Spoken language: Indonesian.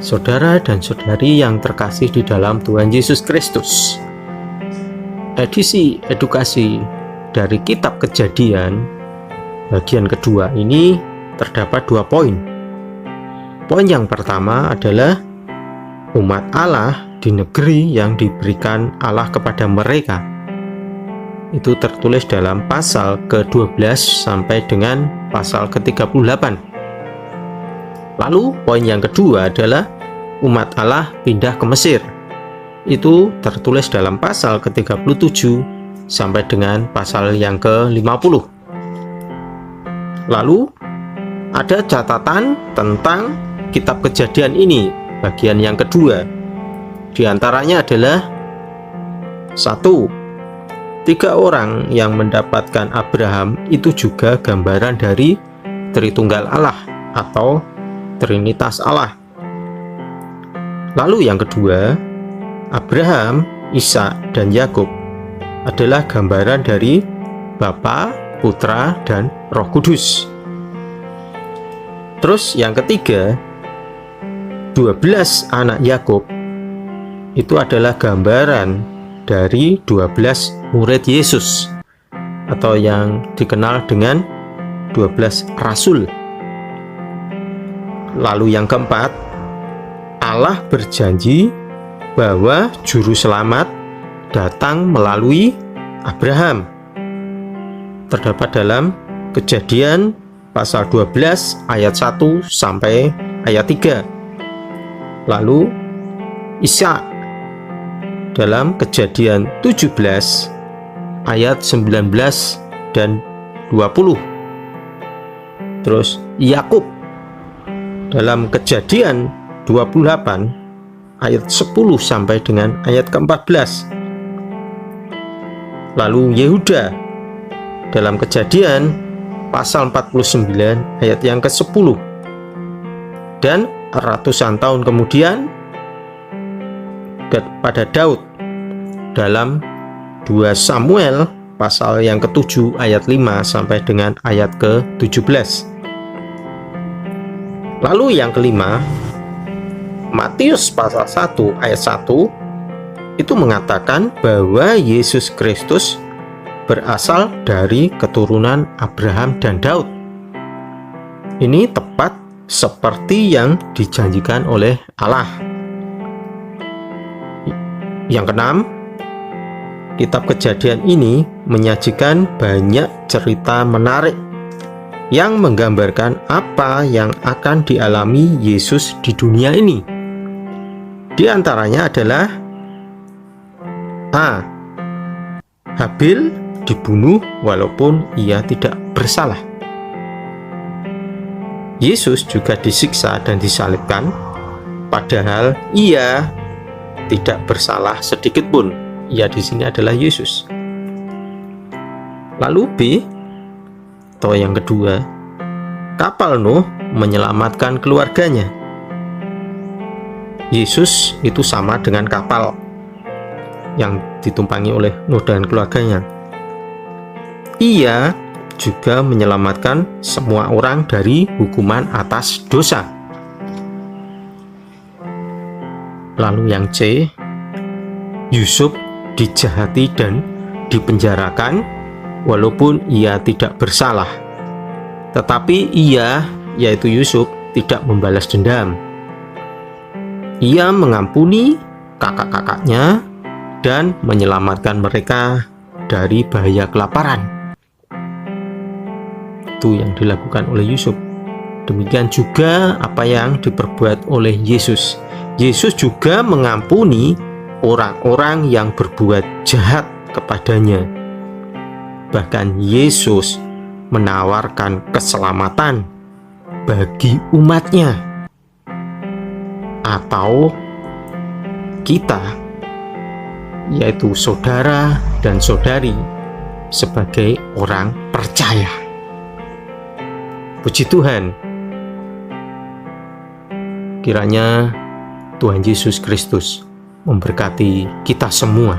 Saudara dan saudari yang terkasih di dalam Tuhan Yesus Kristus, edisi edukasi dari Kitab Kejadian bagian kedua ini terdapat 2 poin. Poin yang pertama adalah umat Allah di negeri yang diberikan Allah kepada mereka. Itu tertulis dalam pasal ke-12 sampai dengan pasal ke-38. Lalu poin yang kedua adalah umat Allah pindah ke Mesir. Itu tertulis dalam pasal ke-37 sampai dengan pasal yang ke-50. Lalu ada catatan tentang Kitab Kejadian ini bagian yang kedua. Di antaranya adalah 1. 3 orang yang mendapatkan Abraham itu juga gambaran dari Tritunggal Allah atau Trinitas Allah. Lalu yang kedua, Abraham, Ishak, dan Yakub adalah gambaran dari Bapa, Putra, dan Roh Kudus. Terus yang ketiga, 12 anak Yakub itu adalah gambaran dari 12 murid Yesus atau yang dikenal dengan 12 rasul. Lalu yang keempat, Allah berjanji bahwa juru selamat datang melalui Abraham. Terdapat dalam Kejadian pasal 12 ayat 1 sampai ayat 3. Lalu Ishak dalam Kejadian 17 ayat 19 dan 20. Terus Yakub dalam Kejadian 28 ayat 10 sampai dengan ayat ke-14. Lalu Yehuda dalam Kejadian pasal 49 ayat yang ke-10. Dan ratusan tahun kemudian pada Daud dalam 2 Samuel pasal yang ke-7 ayat 5 sampai dengan ayat ke-17. Lalu yang kelima, Matius pasal 1 ayat 1 itu mengatakan bahwa Yesus Kristus berasal dari keturunan Abraham dan Daud. Ini tepat seperti yang dijanjikan oleh Allah. Yang keenam, Kitab Kejadian ini menyajikan banyak cerita menarik yang menggambarkan apa yang akan dialami Yesus di dunia ini. Di antaranya adalah A. Habil dibunuh walaupun ia tidak bersalah. Yesus juga disiksa dan disalibkan padahal ia tidak bersalah sedikit pun. Ia di sini adalah Yesus. Lalu B, atau yang kedua, kapal Nuh menyelamatkan keluarganya. Yesus itu sama dengan kapal yang ditumpangi oleh Nuh dan keluarganya. Ia juga menyelamatkan semua orang dari hukuman atas dosa. Lalu yang C, Yusuf dijahati dan dipenjarakan walaupun ia tidak bersalah. Tetapi ia, yaitu Yusuf, tidak membalas dendam. Ia mengampuni kakak-kakaknya dan menyelamatkan mereka dari bahaya kelaparan. Itu yang dilakukan oleh Yusuf. Demikian juga apa yang diperbuat oleh Yesus. Yesus juga mengampuni orang-orang yang berbuat jahat kepadanya. Bahkan Yesus menawarkan keselamatan bagi umatnya atau kita, yaitu saudara dan saudari, sebagai orang percaya. Puji Tuhan. Kiranya Tuhan Yesus Kristus memberkati kita semua.